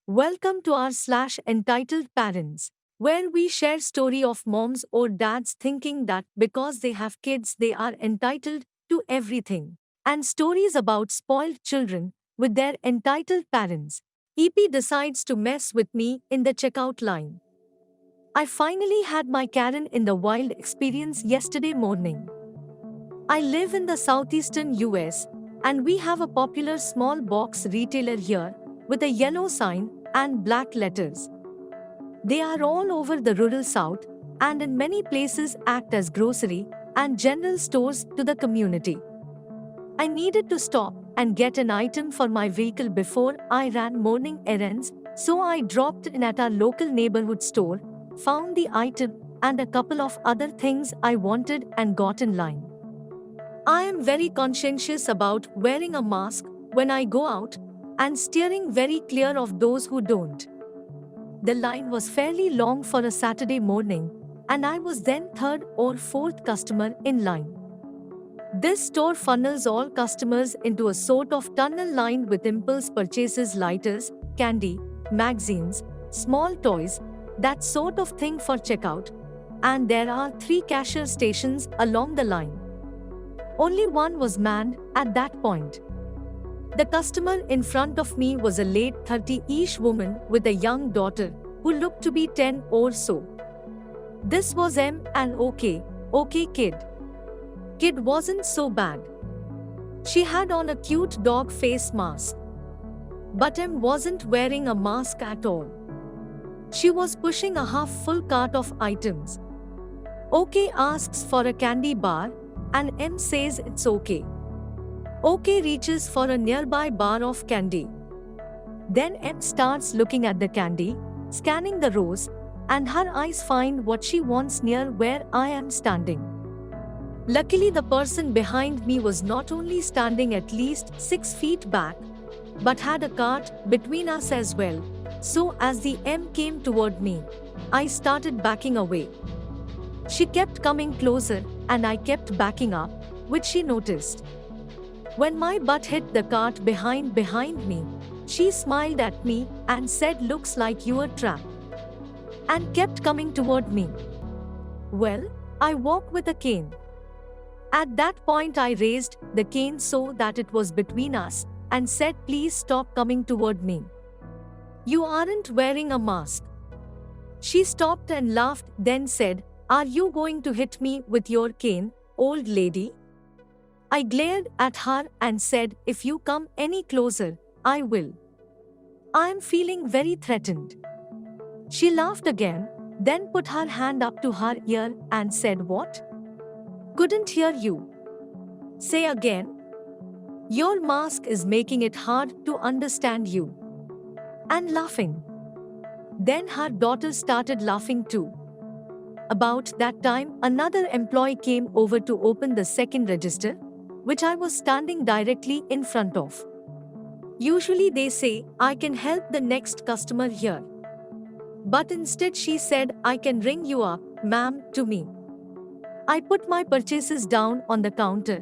Welcome to our slash entitled Parents, where we share story of moms or dads thinking that because they have kids they are entitled to everything, and stories about spoiled children with their entitled parents. EP decides to mess with me in the checkout line. I finally had my Karen in the wild experience yesterday morning. I live in the southeastern US, and we have a popular small box retailer here with a yellow sign and black letters. They are all over the rural south and in many places act as grocery and general stores to the community. I needed to stop and get an item for my vehicle before I ran morning errands, so I dropped in at our local neighborhood store, found the item and a couple of other things I wanted and got in line. I am very conscientious about wearing a mask when I go out and steering very clear of those who don't. The line was fairly long for a Saturday morning, and I was then third or fourth customer in line. This store funnels all customers into a sort of tunnel lined with impulse purchases, lighters, candy, magazines, small toys, that sort of thing for checkout, and there are 3 cashier stations along the line. Only one was manned at that point. The customer in front of me was a late 30-ish woman with a young daughter who looked to be 10 or so. This was an okay kid. Kid wasn't so bad. She had on a cute dog face mask. But wasn't wearing a mask at all. She was pushing a half-full cart of items. OK asks for a candy bar, and says it's okay. OK reaches for a nearby bar of candy. Then starts looking at the candy, scanning the rows, and her eyes find what she wants near where I am standing. Luckily, the person behind me was not only standing at least 6 feet back, but had a cart between us as well. So as the came toward me, I started backing away. She kept coming closer, and I kept backing up, which she noticed. When my butt hit the cart behind me, she smiled at me and said, "Looks like you were trapped," and kept coming toward me. Well, I walk with a cane. At that point I raised the cane so that it was between us and said, "Please stop coming toward me. You aren't wearing a mask." She stopped and laughed, then said, "Are you going to hit me with your cane, old lady?" I glared at her and said, "If you come any closer, I will." I am feeling very threatened. She laughed again, then put her hand up to her ear and said, "What? Couldn't hear you. Say again." "Your mask is making it hard to understand you." And laughing. Then her daughter started laughing too. About that time, another employee came over to open the second register, which I was standing directly in front of. Usually they say, "I can help the next customer here." But instead she said, "I can ring you up, ma'am," to me. I put my purchases down on the counter,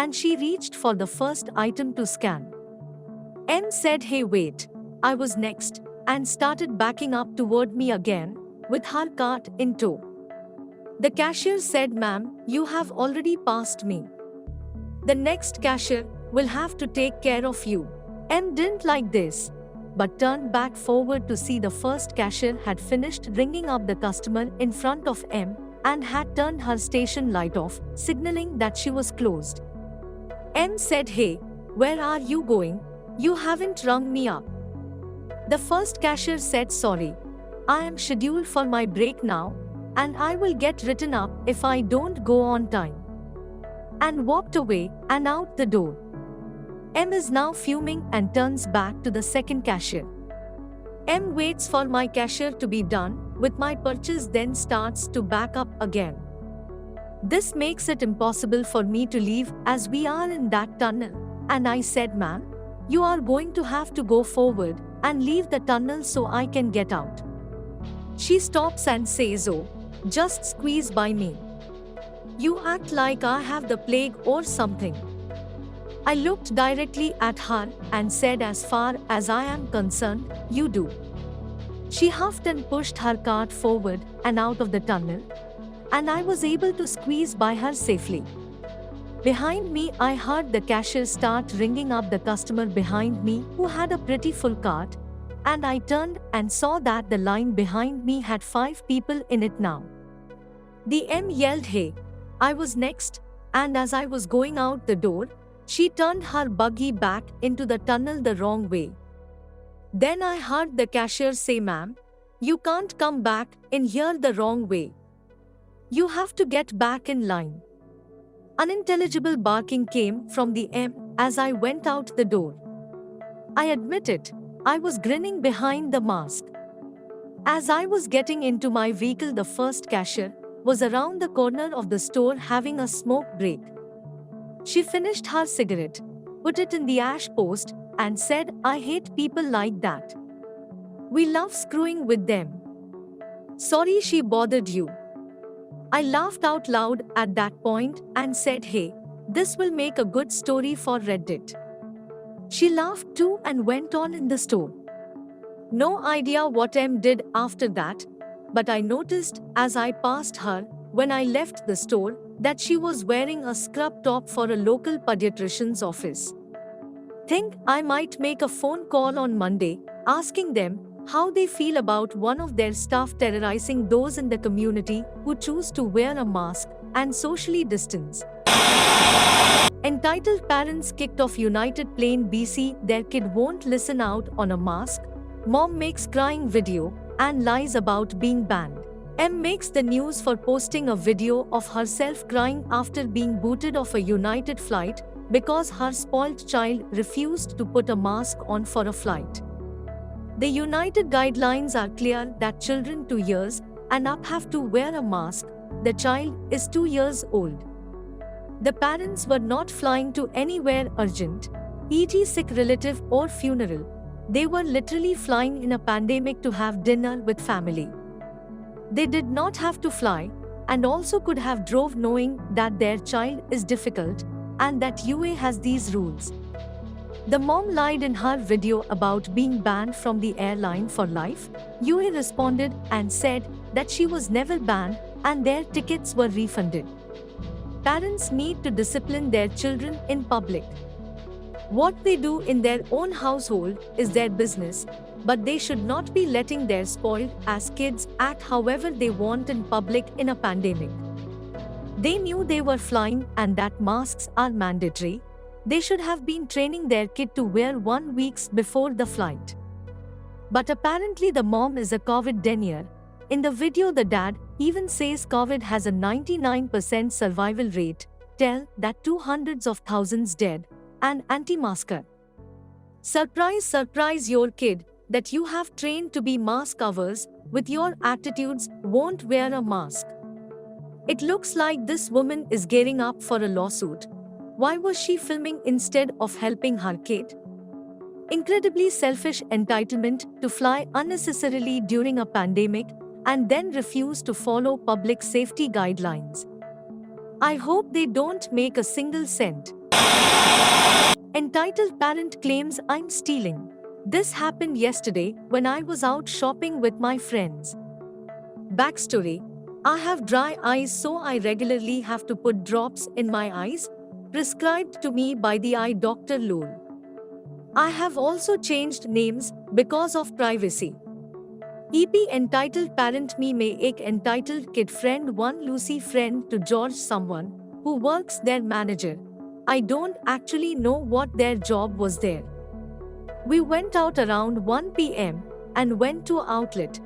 and she reached for the first item to scan. Said, "Hey, wait." I was next, and started backing up toward me again, with her cart in tow. The cashier said, "Ma'am, you have already passed me. The next cashier will have to take care of you." Didn't like this, but turned back forward to see the first cashier had finished ringing up the customer in front of and had turned her station light off, signaling that she was closed. Said, "Hey, where are you going? You haven't rung me up." The first cashier said, "Sorry, I am scheduled for my break now, and I will get written up if I don't go on time," and walked away and out the door. Is now fuming and turns back to the second cashier. Waits for my cashier to be done with my purchase, then starts to back up again. This makes it impossible for me to leave as we are in that tunnel, and I said, "Ma'am, you are going to have to go forward and leave the tunnel so I can get out." She stops and says, "Oh, just squeeze by me. You act like I have the plague or something." I looked directly at her and said, as far as I am concerned, you do. She huffed and pushed her cart forward and out of the tunnel, and I was able to squeeze by her safely. Behind me, I heard the cashier start ringing up the customer behind me who had a pretty full cart, and I turned and saw that the line behind me had 5 people in it now. The M yelled, "Hey!" I was next, and as I was going out the door, she turned her buggy back into the tunnel the wrong way. Then I heard the cashier say, "Ma'am, you can't come back in here the wrong way. You have to get back in line." Unintelligible barking came from the M as I went out the door. I admit it, I was grinning behind the mask. As I was getting into my vehicle, the first cashier was around the corner of the store having a smoke break. She finished her cigarette, put it in the ash post, and said, "I hate people like that. We love screwing with them. Sorry she bothered you." I laughed out loud at that point and said, "Hey, this will make a good story for Reddit." She laughed too and went on in the store. No idea what M did after that, but I noticed as I passed her when I left the store that she was wearing a scrub top for a local pediatrician's office. Think I might make a phone call on Monday asking them how they feel about one of their staff terrorizing those in the community who choose to wear a mask and socially distance. Entitled parents kicked off United Plain BC, their kid won't listen out on a mask. Mom makes crying video and lies about being banned. M makes the news for posting a video of herself crying after being booted off a United flight because her spoiled child refused to put a mask on for a flight. The United guidelines are clear that children 2 years and up have to wear a mask. The child is 2 years old. The parents were not flying to anywhere urgent, e.g. sick relative or funeral. They were literally flying in a pandemic to have dinner with family. They did not have to fly and also could have drove knowing that their child is difficult and that UA has these rules. The mom lied in her video about being banned from the airline for life. UA responded and said that she was never banned and their tickets were refunded. Parents need to discipline their children in public. What they do in their own household is their business, but they should not be letting their spoiled as kids act however they want in public in a pandemic. They knew they were flying and that masks are mandatory. They should have been training their kid to wear 1 week before the flight. But apparently the mom is a COVID denier. In the video, the dad even says COVID has a 99% survival rate, tell that 200s of thousands dead, and anti-masker. Surprise, surprise your kid that you have trained to be mask covers with your attitudes won't wear a mask. It looks like this woman is gearing up for a lawsuit. Why was she filming instead of helping her kid? Incredibly selfish entitlement to fly unnecessarily during a pandemic and then refuse to follow public safety guidelines. I hope they don't make a single cent. Entitled parent claims I'm stealing. This happened yesterday when I was out shopping with my friends. Backstory: I have dry eyes, so I regularly have to put drops in my eyes, prescribed to me by the eye doctor lol. I have also changed names because of privacy. EP entitled parent me may ek entitled kid friend 1 Lucy friend to George someone who works their manager. I don't actually know what their job was there. We went out around 1 p.m. and went to an outlet.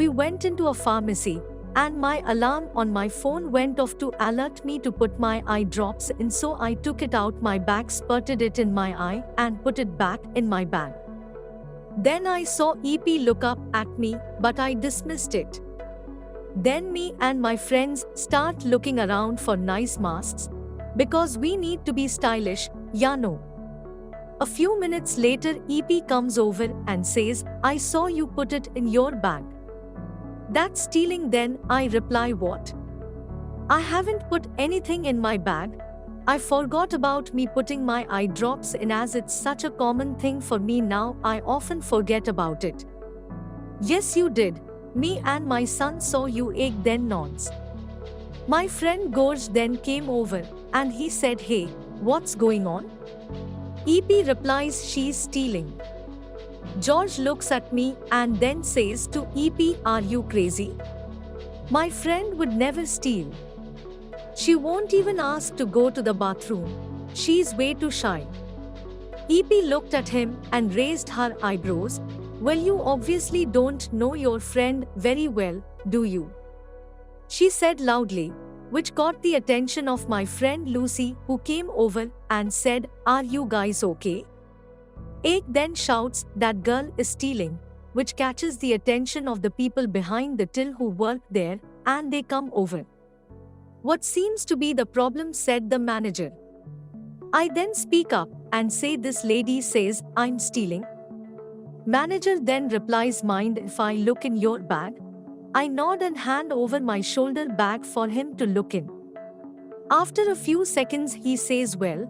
We went into a pharmacy and my alarm on my phone went off to alert me to put my eye drops in, so I took it out my bag, spurted it in my eye and put it back in my bag. Then I saw EP look up at me, but I dismissed it. Then me and my friends start looking around for nice masks because we need to be stylish, ya know. A few minutes later EP comes over and says, I saw you put it in your bag. That's stealing then, I reply. What? I haven't put anything in my bag. I forgot about me putting my eye drops in as it's such a common thing for me now, I often forget about it. Yes, you did. Me and my son saw you egg then nods. My friend Gorge then came over and he said, "Hey, what's going on?" EP replies, "She's stealing." George looks at me and then says to EP, "Are you crazy? My friend would never steal. She won't even ask to go to the bathroom. She's way too shy." EP looked at him and raised her eyebrows. "Well, you obviously don't know your friend very well, do you?" she said loudly, which caught the attention of my friend Lucy, who came over and said, "Are you guys okay?" Ek then shouts, "That girl is stealing," which catches the attention of the people behind the till who work there, and they come over. "What seems to be the problem?" said the manager. I then speak up and say, "This lady says I'm stealing." Manager then replies, "Mind if I look in your bag?" I nod and hand over my shoulder bag for him to look in. After a few seconds he says, "Well,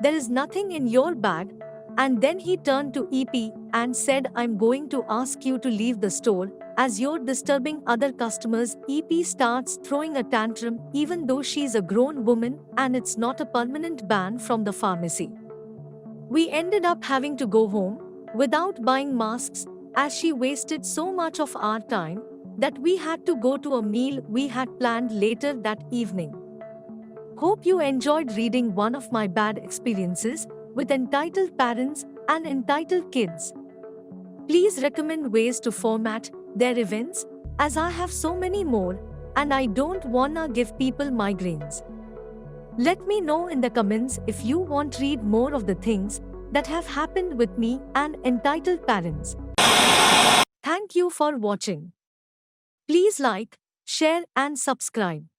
there is nothing in your bag," and then he turned to EP and said, "I'm going to ask you to leave the store, as you're disturbing other customers." EP starts throwing a tantrum even though she's a grown woman and it's not a permanent ban from the pharmacy. We ended up having to go home without buying masks as she wasted so much of our time that we had to go to a meal we had planned later that evening. Hope you enjoyed reading one of my bad experiences with entitled parents and entitled kids. Please recommend ways to format their events, as I have so many more and I don't wanna give people migraines. Let me know in the comments if you want to read more of the things that have happened with me and entitled parents. Thank you for watching. Please like, share and subscribe.